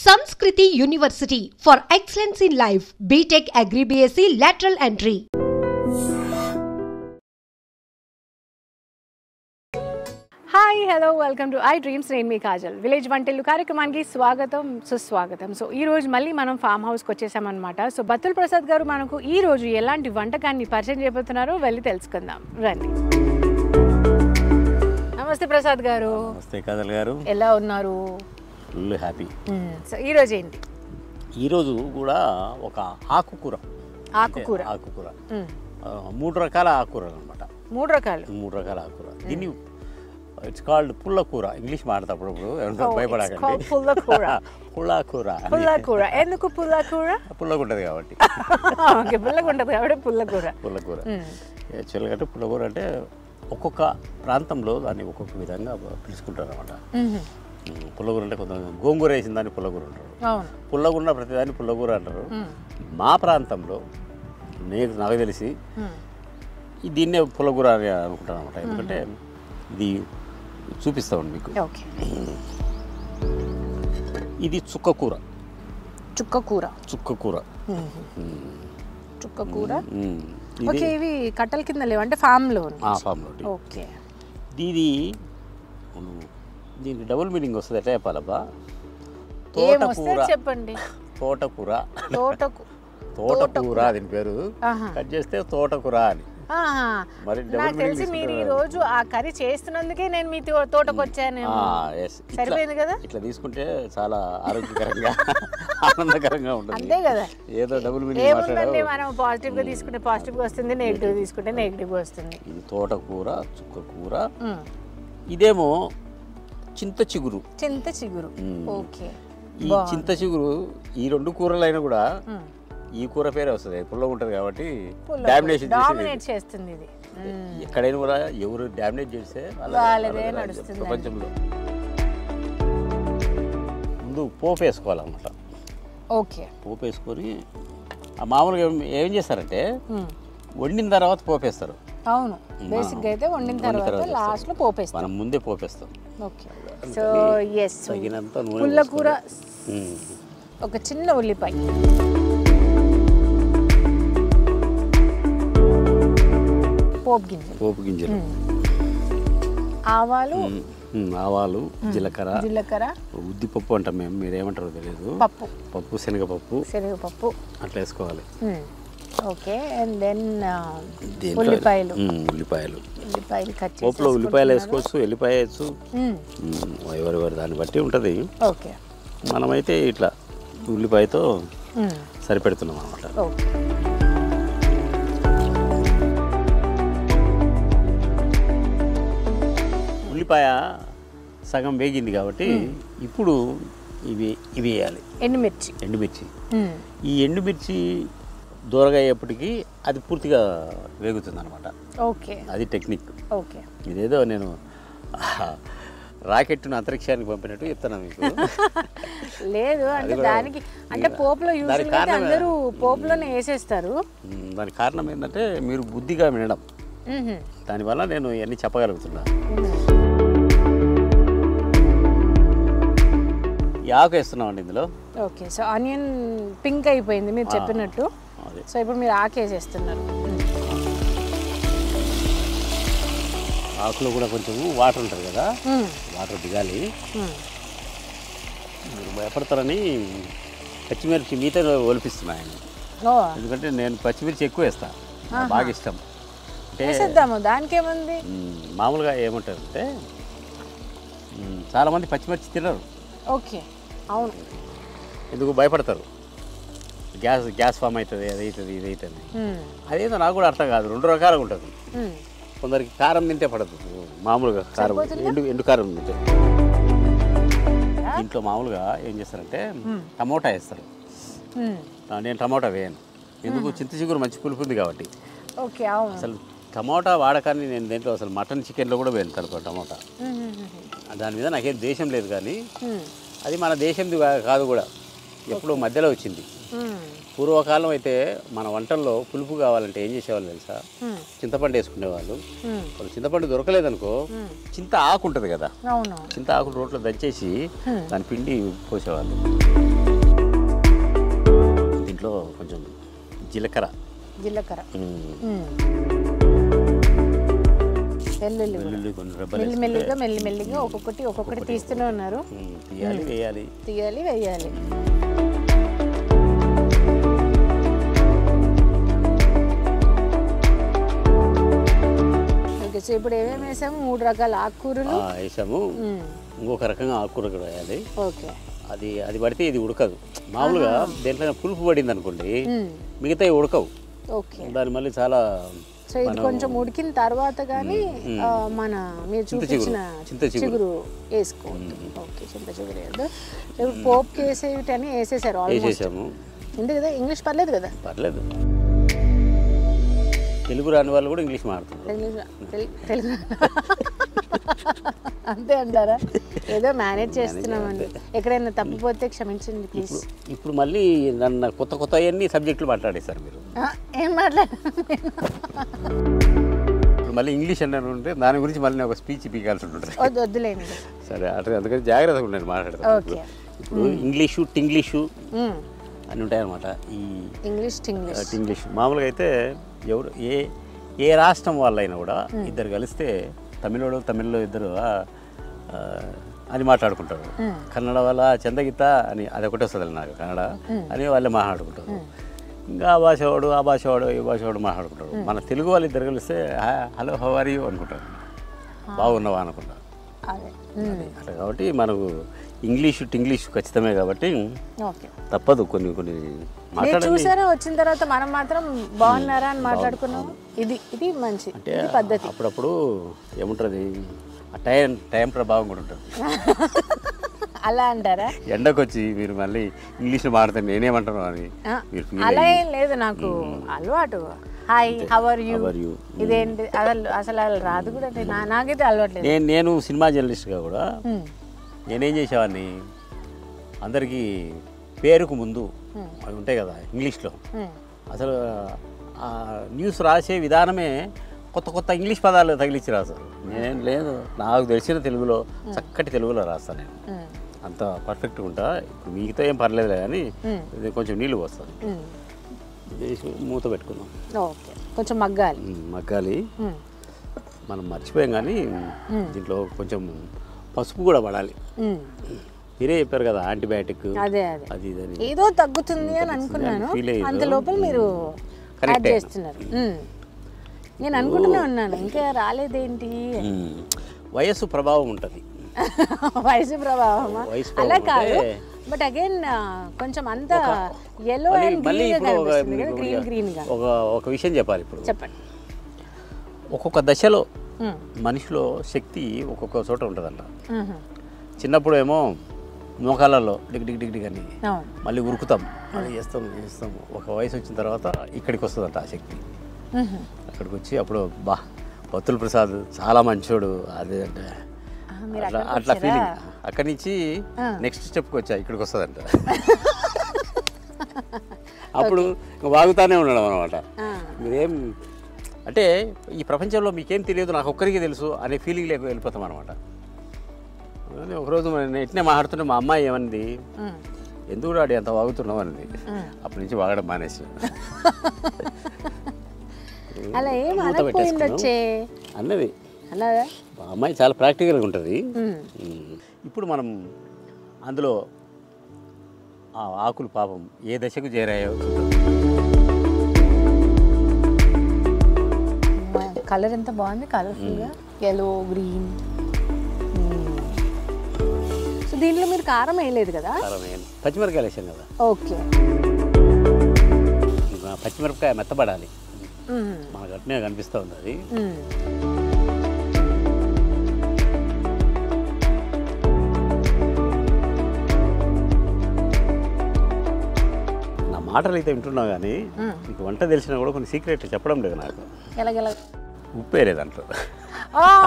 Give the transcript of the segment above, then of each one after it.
Sanskriti University for excellence in life. BTech Agri BSc lateral entry. Hi hello welcome to I dreams. నేను మీ Kajal. Village వంటలు కార్యక్రమానికి స్వాగతం సుస్వాగతం. So ఈ రోజు మళ్ళీ మనం ఫామ్ హౌస్కి వచ్చేసామన్నమాట. సో బత్తుల ప్రసాద్ గారు మనకు ఈ రోజు ఎలాంటి వంటకాన్ని పరిచయం చేయబోతున్నారో వెళ్ళి తెలుసుకుందాం రండి. నమస్తే ప్రసాద్ గారు. నమస్తే కాజల్ గారు. ఎలా ఉన్నారు? Full happy. సో ఈరోజు ఏంటి? ఈరోజు కూడా ఒక ఆకుకూర. ఆకుకూర మూడు రకాల ఆకుకూరలు అనమాట. మూడు రకాల ఆకుకూర. దీన్ని ఇట్స్ కాల్డ్ పుల్లకూర. ఇంగ్లీష్ మాట్లాడేటప్పుడు భయపడకండి. పుల్లకూర. ఎందుకు పుల్లకూర? పుల్లగుంటది కాబట్టి. పుల్లకూర యాక్చువల్గా అంటే పుల్లకూర అంటే ఒక్కొక్క ప్రాంతంలో దాన్ని ఒక్కొక్క విధంగా పిలుచుకుంటారు అనమాట. పుల్లగూర అంటే కొంత గోంగూర వేసిన దాన్ని పుల్లగూర అంటారు. పుల్లగున్న ప్రతిదాన్ని పుల్లగూర అంటారు. మా ప్రాంతంలో నాకు తెలిసి దీన్నే పుల్లగూర అని అనుకుంటాను అనమాట. ఎందుకంటే ఇది చూపిస్తామండి మీకు. ఇది చుక్కకూర. ఇవి కట్టల కింద లేవు అంటే ఫామ్లో. ఓకే. దీనికి డబుల్ మీనింగ్ వస్తుంది. ఎట్లా చెప్పాలబ్బా? తోటకూర చెప్పండి. తోటకూర దీని పేరు. కట్ చేస్తే తోటకూర అని. నాకు తెలిసి మీరు ఈ రోజు ఆ కర్రీ చేస్తున్నందుకే నేను మీ తోటకు వచ్చాను. సరిపోయింది కదా? ఇట్లా తీసుకుంటే చాలా ఆరోగ్యకరంగా ఆనందకరంగా ఉంటుంది. అంతే కదా? ఏదో డబుల్ మీనింగ్. మనం పాజిటివ్ గా తీసుకుంటే పాజిటివ్ గా వస్తుంది, నెగిటివ్ తీసుకుంటే నెగిటివ్ గా వస్తుంది. ఇది తోటకూర, చుక్కకూర. ఇదేమో చింత చిగురు. ఓకే. ఈ చింత చిగురు ఈ రెండు కూరలైనా కూడా ఈ కూర పేరే వస్తుంది. పుల్లగా ఉంటుంది కాబట్టి డామినేట్ చేస్తుంది. ఇది ఎక్కడైనా కూడా ఎవరు డామినేట్ చేస్తే ప్రపంచంలో. ముందు పోపు వేసుకోవాలన్నమాట. ఓకే. పోపు వేసుకొని మామూలుగా ఏం చేస్తారంటే వండిన తర్వాత పోపేస్తారు. అవును, బేసిక్ గా అయితే వండిన తర్వాత లాస్ట్ లో పోపేస్తాం. మనం ముందే పోపేస్తాం. ఓకే. సో yes, తగినంత నూనె. పుల్లకూర, ఒక చిన్న ఉల్లిపాయ, పోపు గింజలు, ఆవాలు, జీలకర్ర, ఉద్దిపప్పు అంటాం మేము, మీరేమంటారో తెలియదు. పప్పు, శనగపప్పు అట్లా వేసుకోవాలి. ఓకే. అండ్ దెన్ ఉల్లిపాయలు పోపులో ఉల్లిపాయలు వేసుకోవచ్చు, ఎల్లిపాయ వేయచ్చు, ఎవరెవరి దాన్ని బట్టి ఉంటుంది. ఓకే. మనమైతే ఇట్లా ఉల్లిపాయతో సరిపెడుతున్నాం అన్నమాట. ఉల్లిపాయ సగం వేగింది కాబట్టి ఇప్పుడు ఇవి వేయాలి. ఎండుమిర్చి. ఈ ఎండుమిర్చి దూరగా అయ్యేప్పటికీ అది పూర్తిగా వేగుతుంది అనమాట. ఓకే. అది టెక్నిక్. ఓకే. ఇదేదో నేను రాకెట్ను అంతరిక్షానికి పంపినట్టు చెప్తాను మీకు. లేదు అంటే దానికి అంటే పోపులో అందరూ పోపులోనే వేసేస్తారు. దానికి కారణం ఏంటంటే మీరు బుద్ధిగా వినడం. దానివల్ల నేను ఇవన్నీ చెప్పగలుగుతున్నా. ఆకు వేస్తున్నామండి ఇందులో. ఓకే. సో ఆనియన్ పింక్ అయిపోయింది మీరు చెప్పినట్టు. సో ఇప్పుడు మీరు ఆకు వేసేస్తున్నారు. ఆకులో కూడా కొంచెం వాటర్ ఉంటుంది కదా, వాటర్ దిగాలి. మీరు భయపడతారని పచ్చిమిర్చి మీతో ఒలిపిస్తున్నాను. ఎందుకంటే నేను పచ్చిమిర్చి ఎక్కువ వేస్తాను, బాగా ఇష్టం. వేసేద్దాము, దానికి ఏముంది. మామూలుగా ఏమంటారంటే చాలామంది పచ్చిమిర్చి తినరు. ఓకే. అవును. ఎందుకు భయపడతారు? గ్యాస్ ఫామ్ అవుతుంది, అది అవుతుంది, ఇది అవుతుంది. అదేదో నాకు కూడా అర్థం కాదు. రెండు రకాలుగా ఉంటుంది. కొందరికి కారం తింటే పడదు, మామూలుగా కారం ఎండు కారం తింటే. ఇంట్లో మామూలుగా ఏం చేస్తారంటే టమోటా వేస్తారు. నేను టమోటా వేయను. ఎందుకు? చింత చిగురు మంచి పులుపు ఉంది కాబట్టి. ఓకే. అసలు టమోటా వాడకాన్ని నేను దేంట్లో అసలు మటన్ చికెన్లో కూడా వేస్తాను టమోటా. దాని మీద నాకేం దేశం లేదు, కానీ అది మన దేశంది కాదు కూడా, ఎప్పుడో మధ్యలో వచ్చింది. పూర్వకాలం అయితే మన వంటల్లో పులుపు కావాలంటే ఏం చేసేవాళ్ళు తెలుసా, చింతపండు వేసుకునేవాళ్ళు. వాళ్ళు చింతపండు దొరకలేదనుకో చింత ఆకు ఉంటుంది కదా, చింత ఆకు రోట్లో దంచేసి దాని పిండి పోసేవాళ్ళు. దీంట్లో కొంచెం జీలకర్ర మెల్లిమెల్లిగా ఒక్కొక్కటి తీస్తూనే ఉన్నారు. తీయాలి వేయాలి. సో ఇప్పుడు ఏమేమి వేసాము? 3 రకాల ఆకుకూరలు వేసాము. ఇంకొక రకంగా ఆకుకూర కూడా వేయాలి. ఓకే. అది పడితే ఇది ఉడకదు. మామూలుగా దేంట్లో పులుపు పడింది అనుకోండి మిగతా ఉడకవు. ఓకే. దాని మళ్ళీ చాలా సో ఇది కొంచెం ఉడికిన తర్వాత కానీ మన మీరు చూపించిన చింత చిగురు వేసుకోండి. ఓకే, చింత చిగురు వేయద్దు. ఇప్పుడు పోపుకి వేసేటని వేసేసారు ఆల్మోస్ట్. ఉంది కదా, ఇంగ్లీష్ పర్లేదు కదా? పర్లేదు. తెలుగు రాని వాళ్ళు కూడా ఇంగ్లీష్ మాట్లాడుతున్నారు. తెలుగు అంతే అంటారా? ఏదో మేనేజ్ చేస్తున్నామండి. ఎక్కడైనా తప్పిపోతే క్షమించండి ప్లీజ్. ఇప్పుడు మళ్ళీ నన్ను కొత్త అన్ని సబ్జెక్టులు మాట్లాడేస్తారు మీరు. ఏం మాట్లాడారు? ఇప్పుడు మళ్ళీ ఇంగ్లీష్ అన్నారు ఉంటే దాని గురించి మళ్ళీ ఒక స్పీచ్ పీకాల్సి ఉంటుంది. వద్దులేండి. సరే, అట్లా అందుకని జాగ్రత్తగా ఉండండి మాట్లాడతాను. ఇప్పుడు ఇంగ్లీషు టింగ్లీషు అని ఉంటాయన్నమాట. ఈ ఇంగ్లీష్ మామూలుగా అయితే ఎవరు ఏ రాష్ట్రం వాళ్ళైనా కూడా ఇద్దరు కలిస్తే తమిళ్లో ఇద్దరు అని మాట్లాడుకుంటారు. కన్నడ వాళ్ళ చందగీత అని అదొకటి వస్తుంది నాకు, కన్నడ అని వాళ్ళే మాట్లాడుకుంటారు. ఇంకా ఆ భాషవాడు ఈ భాషవాడు మాట్లాడుకుంటారు. మన తెలుగు వాళ్ళు ఇద్దరు కలిస్తే హలో హౌ ఆర్ యూ అనుకుంటారు, బాగున్నావా అనుకుంటారు. అట్లా కాబట్టి మనకు ఇంగ్లీష్ ఖచ్చితమే కాబట్టి తప్పదు కొన్ని చూసారా. వచ్చిన తర్వాత మనం మాత్రం బాగున్నారా అని మాట్లాడుకున్నాం. ఇది మంచి అంటే పద్ధతి. అప్పుడప్పుడు ఏముంటుంది, టైం ప్రభావం కూడా ఉంటుంది. అలా అంటారా? ఎండకు వచ్చి మీరు మళ్ళీ ఇంగ్లీష్లో మాట్లాడితే నేనేమంటాను అని అలా ఏం లేదు, నాకు అలవాటు. హాయ్ హౌ ఆర్ యూ, ఇదేంటి అసలు రాదు కూడా, నాకైతే అలవాటు. నేను సినిమా జర్నలిస్ట్గా కూడా నేనేం చేసేవాడిని, అందరికీ పేరుకు ముందు అవి ఉంటాయి కదా ఇంగ్లీష్లో, అసలు న్యూస్ రాసే విధానమే కొత్త ఇంగ్లీష్ పదాలు తగిలిచ్చి రాస్తారు. నేనేం లేదు, నాకు తెలిసిన తెలుగులో చక్కటి తెలుగులో రాస్తాను నేను, అంత పర్ఫెక్ట్గా ఉంటా. ఇప్పుడు మిగతా ఏం పర్లేదులే కానీ కొంచెం నీళ్ళు పోస్తాను. మూత పెట్టుకుందాం. ఓకే, కొంచెం మగ్గాలి. మనం మర్చిపోయాం కానీ దీంట్లో కొంచెం పసుపు కూడా పడాలి. మీరే చెప్పారు కదా యాంటీబయాటిక్ అది ఏదో తగ్గుతుంది అని అనుకున్నాను, అంత లోపల మీరు యాడ్ చేస్తున్నారు. నేను అనుకుంటూనే ఉన్నాను ఇంకా రాలేదేంటి. వయస్సు ప్రభావం ఉంటుంది. వయసు ప్రభావమా? అలా కాదు, బట్ అగైన్ కొంచెం అంతా yellow and green గా. ఒక విషయం చెప్పాలి ఇప్పుడు. చెప్పండి. ఒక్కొక్క దశలో మనిషిలో శక్తి ఒక్కొక్క చోట ఉంటుందంట. చిన్నప్పుడు ఏమో మోకాళ్ళలో డిగ్ అని మళ్ళీ ఉరుకుతాం, మళ్ళీ చేస్తాం. ఒక వయసు వచ్చిన తర్వాత ఇక్కడికి వస్తుందంట ఆ శక్తి. అక్కడికి వచ్చి అప్పుడు బత్తుల ప్రసాద్ చాలా మంచోడు అదే అంటే అట్లా ఫీలింగ్. అక్కడి నుంచి నెక్స్ట్ స్టెప్కి వచ్చా ఇక్కడికి వస్తుందంట. అప్పుడు వాగుతానే ఉండడం అనమాట. మీరేం అంటే ఈ ప్రపంచంలో మీకేం తెలియదు, నాకు ఒక్కరికి తెలుసు అనే ఫీలింగ్ లేక వెళ్ళిపోతాం అనమాట. ఒకరోజు ఎట్నే మాట్లాడుతుంటే మా అమ్మాయి ఏమన్నది, ఎందుకు డాడీ అంత వాగుతున్నావు అన్నది. అప్పటి నుంచి వాగడం మానేసి అన్నది. అమ్మాయి చాలా ప్రాక్టికల్గా ఉంటుంది. ఇప్పుడు మనం అందులో ఆ ఆకులు పాపం ఏ దశకు చేరాయో కలర్ ఎంత బాగుంది, కలర్ఫుల్గా yellow green. సో దీంట్లో మీరు కారం వేయలేదు కదా? పచ్చిమిరపకాయలు వేసాం కదా. ఓకే, పచ్చిమిరపకాయ మెత్తపడాలి, మనకు అట్నే కనిపిస్తూ ఉంది అది. నా మాటలు అయితే వింటున్నావు కానీ నీకు వంట తెలిసినా కూడా కొన్ని సీక్రెట్ చెప్పడం లేదు నాకు. ఉప్పు వేరేదంటారు.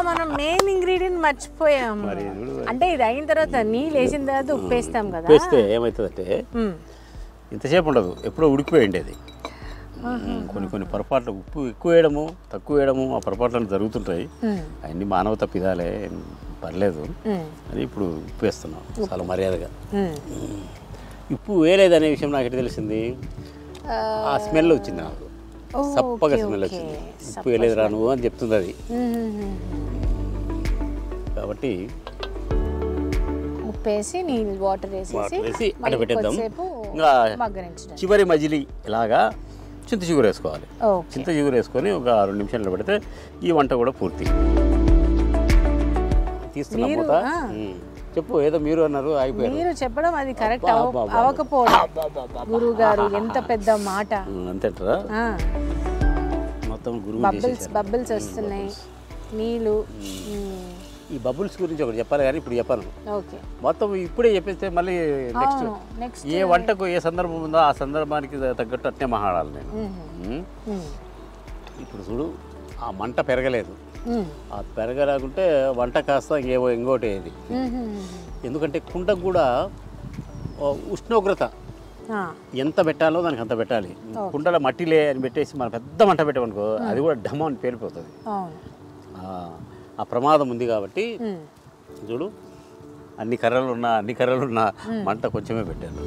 మనం మెయిన్ ఇంగ్రీడియంట్ మర్చిపోయాము. అంటే ఇది అయిన తర్వాత నీళ్ళు వేసిన తర్వాత ఉప్పు వేస్తాం కదా. వేస్తే ఏమవుతుందంటే ఇంతసేపు ఉండదు, ఎప్పుడో ఉడికిపోయి ఉండేది. కొన్ని పొరపాట్లు ఉప్పు ఎక్కువ వేయడము తక్కువ వేయడము ఆ పొరపాట్లను జరుగుతుంటాయి. అవన్నీ మానవ తప్పిదాలే, పర్లేదు అని ఇప్పుడు ఉప్పు వేస్తున్నాం చాలా మర్యాదగా. ఉప్పు వేయలేదనే విషయం నాకు ఎట్లా తెలిసింది, ఆ స్మెల్ వచ్చింది నాకు, సప్పగా స్మెల్ వచ్చింది. ఉప్పు వేయలేదు రాను అని చెప్తుంది అది. కాబట్టి ఉప్పేసి నీళ్ళు వాటర్ వేసి అట్ట పెట్టేద్దాం. ఇంకా చివరి మజిలీ ఇలాగా చింత చిగురు వేసుకోవాలి. చింత చిగురు వేసుకొని ఒక 2 నిమిషాలు పెడితే ఈ వంట కూడా పూర్తి. తీస్తున్నా మూత. చెప్పు, ఏదో మీరు అన్నారు ఆగిపోయారు. మీరు చెప్పడం అది కరెక్ట్ అవ్వకపోవడం గురువు గారు, ఎంత పెద్ద మాట. అంతేంటారా? మొత్తం బబుల్స్ వస్తున్నాయి, నీళ్ళు. ఈ బబుల్స్ గురించి ఒకటి చెప్పాలి కానీ ఇప్పుడు చెప్పాను. మొత్తం ఇప్పుడే చెప్పేస్తే మళ్ళీ నెక్స్ట్ ఏ వంటకు ఏ సందర్భం ఉందో ఆ సందర్భానికి తగ్గట్టు అట్నే మాట్లాడాలి నేను. ఇప్పుడు చూడు, ఆ మంట పెరగలేదు, ఆ పెరగలేకుంటే వంట కాస్త ఇంకోటి ఏది. ఎందుకంటే కుండకు కూడా ఉష్ణోగ్రత ఎంత పెట్టాలో దానికి అంత పెట్టాలి. కుండలో మట్టిలే అని పెట్టేసి మనం పెద్ద మంట పెట్టామనుకో, అది కూడా డమ్ అని పేలిపోతుంది. ఆ ప్రమాదం ఉంది. కాబట్టి చూడు, అన్ని కర్రలున్నా మంట కొంచెమే పెట్టాను.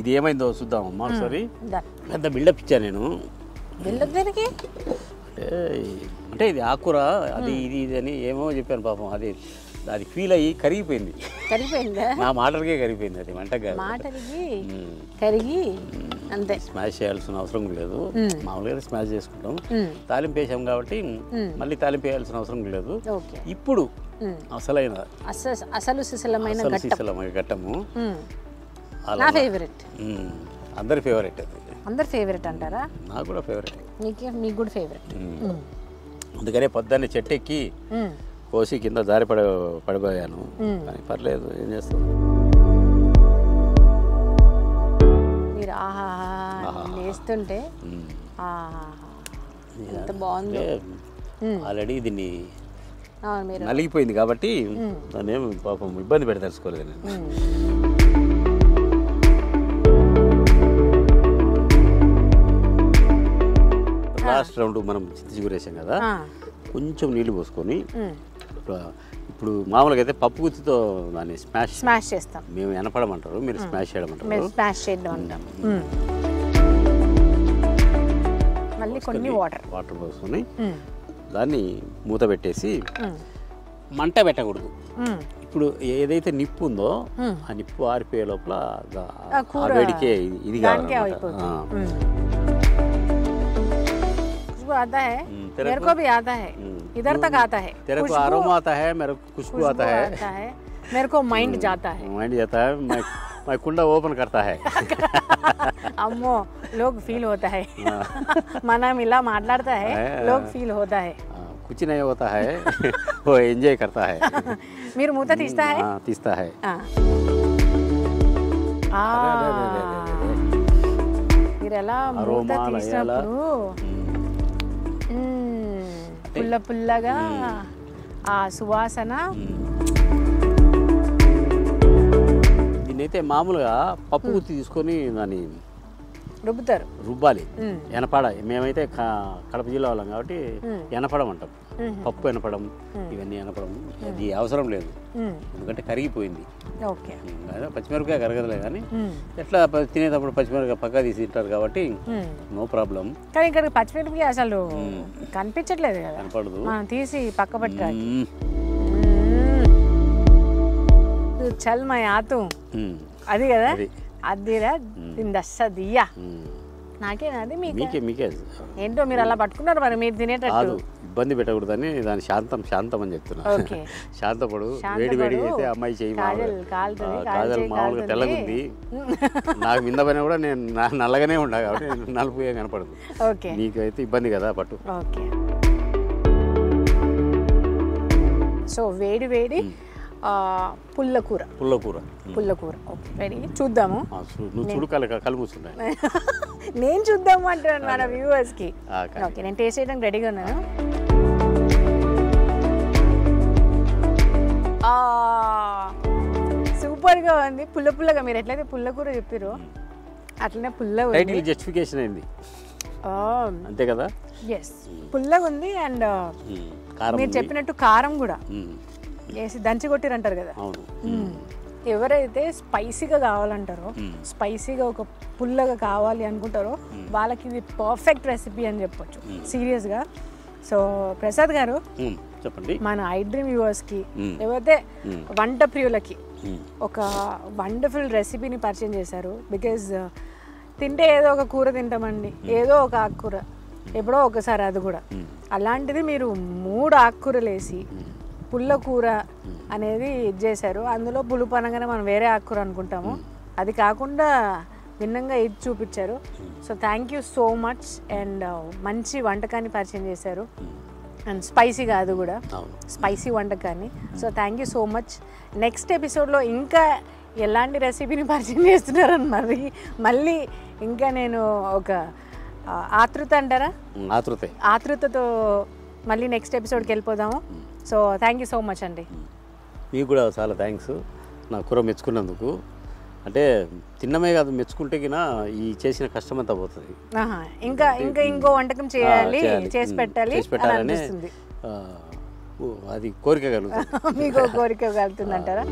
ఇది ఏమైందో చూద్దామమ్మా ఒకసారి. పెద్ద బిల్డప్ ఇచ్చా నేను. అంటే ఇది ఆకుర, అది ఇది అని ఏమో చెప్పాను. పాపం అది ఫీల్ అయ్యి కరిగిపోయింది. నా మాటలకే కరిగిపోయింది. అది వంటగా కరిగి అంతే. స్మాష్ చేయాల్సిన అవసరం లేదు, మామూలుగా స్మాష్ చేసుకుంటాం. తాలింపు వేసాం కాబట్టి మళ్ళీ తాలింపు వేయాల్సిన అవసరం లేదు. ఇప్పుడు అసలు సిసలమైన ఘట్టము. అందరి ఫేవరెట్. అందరి ఫేవరెట్ అంటారా? నాకు కూడా ఫేవరెట్. మీకు కూడా ఫేవరెట్. అందుకనే పొద్దున్నే చెట్టు ఎక్కి కోసి కింద దారి పడిపోయాను. కానీ పర్లేదు, ఏం చేస్తాం. మీరు వేస్తుంటే ఎంత బాగుంది. ఆల్రెడీ దీన్ని నలిగిపోయింది కాబట్టి దాన్ని ఏమి పాపం ఇబ్బంది పెడదలుచుకోలేదు నేను. లాస్ట్ రౌండ్ మనం చింత చిగురు వేసాం కదా, కొంచెం నీళ్లు పోసుకొని, ఇప్పుడు మామూలుగా అయితే పప్పు గుత్తితో దాన్ని స్మాష్ చేస్తాం. మేము ఎనపడమంటారు, మీరు స్మాష్ చేయడం. మళ్ళీ కొన్ని వాటర్ పోసుకొని దాన్ని మూత పెట్టేసి మంట పెట్టకూడదు. ఇప్పుడు ఏదైతే నిప్పు ఉందో ఆ నిప్పు ఆరిపోయే లోపల వేడికే ఇది आता है, मेरे को भी आता है, इधर तक आता है. तेरे को अरोमा आता है, मेरे को खुशबू आता है, मेरे को माइंड जाता है. मैं कुंडा ओपन करता है. अम्मो लोग फील होता है. मना मिला माట్లాడता है, लोग फील होता है. कुछ नहीं होता है, वो एंजॉय करता है. మీరు మూత తీస్తా है? తీస్తా है. మీరు ఎలా మూత తీసినప్పుడు పుల్లగా ఆ సువాసన. దీన్నైతే మామూలుగా పప్పు గుత్తి తీసుకొని దాన్ని రుబ్బాలి. ఎనపడ, మేమైతే కడప జిల్లా వాళ్ళం కాబట్టి ఎనపడం అంటాం. పప్పు ఎనపడం, ఇవన్నీ ఎనపడం అది అవసరం లేదు, ఎందుకంటే కరిగిపోయింది. పచ్చిమిరపకాయ కరగదులే కానీ ఎట్లా తినేటప్పుడు పచ్చిమిరపకాయ పక్కా తీసి తింటారు కాబట్టి నో ప్రాబ్లం. కానీ ఇక్కడ పచ్చిమిరపకాయ అసలు కనిపించట్లేదు కదా, కనపడదు. తీసి పక్క పెట్టాలి. చల్ మై ఆతు అది కదా, అదిరా దియ్యా నాకేనాది మీకే ఏంటో మీరు అలా పట్టుకున్నారు. మరి మీరు తినేటట్టు ఇబ్బంది పెట్టకూడదని దాని శాంతం అని చెప్తున్నా. శాంతపడు, వేడి అయితే అమ్మాయి చేయి కాజల్ మామూలుగా తెల్లగుంది, నాకు మింద పైన కూడా నేను నల్లగానే ఉండా కాబట్టి నలుపు కనపడదు. నీకైతే ఇబ్బంది కదా, పట్టు. సో వేడి పుల్లకూర. Okay, ready. చూద్దాము. నువ్వు చూడు, కళ్ళు మూసుకుంటా. నేను చూద్దాము అంటున్నాను మన వ్యూవర్స్కి. ఓకే, నేను టేస్ట్ చేయడానికి రెడీగా ఉన్నాను. సూపర్ సూపర్గా ఉంది. పుల్లగా మీరు ఎట్లయితే పుల్లకూర చెప్పారో అట్లనే పుల్లగా టైటిల్ జస్టిఫికేషన్ అయింది అంతే కదా. ఎస్, పుల్లగా ఉంది. అండ్ మీరు చెప్పినట్టు కారం కూడా వేసి దంచి కొట్టిరంటారు కదా. ఎవరైతే స్పైసీగా కావాలంటారో, స్పైసీగా ఒక పుల్లగా కావాలి అనుకుంటారో వాళ్ళకి ఇది పర్ఫెక్ట్ రెసిపీ అని చెప్పొచ్చు సీరియస్గా. సో ప్రసాద్ గారు చెప్పండి, మన ఐ డ్రీమ్ వ్యూవర్స్కి ఎవరైతే వంట ప్రియులకి ఒక వండర్ఫుల్ రెసిపీని పరిచయం చేశారు. బికాజ్ తింటే ఏదో ఒక కూర తింటామండి, ఏదో ఒక ఆకుకూర ఎప్పుడో ఒకసారి, అది కూడా అలాంటిది మీరు 3 ఆకుకూరలు వేసి పుల్ల కూర అనేది ఇది చేశారు. అందులో పులుపు అనగానే మనం వేరే ఆకుకూర అనుకుంటాము, అది కాకుండా భిన్నంగా ఇది చూపించారు. So thank you so much. And మంచి వంటకాన్ని పరిచయం చేశారు, అండ్ స్పైసీగా అది కూడా స్పైసీ వంటకాన్ని. So thank you so much. Next ఎపిసోడ్లో ఇంకా ఎలాంటి రెసిపీని పరిచయం చేస్తున్నారని మళ్ళీ ఇంకా నేను ఒక ఆతృత అంటారా, ఆతృతతో మళ్ళీ నెక్స్ట్ ఎపిసోడ్కి వెళ్ళిపోదాము. So thank you so much అండి. మీకు కూడా చాలా థ్యాంక్స్ నా కూర మెచ్చుకున్నందుకు. అంటే తిన్నమే కాదు, మెచ్చుకుంటే కినా ఈ చేసిన కష్టం అంతా పోతుంది. ఇంకో వంటకం చేయాలి, చేసి పెట్టాలి అది కోరిక కలుగుతుంది. మీకు కోరిక కలుగుతుంది అంటారా?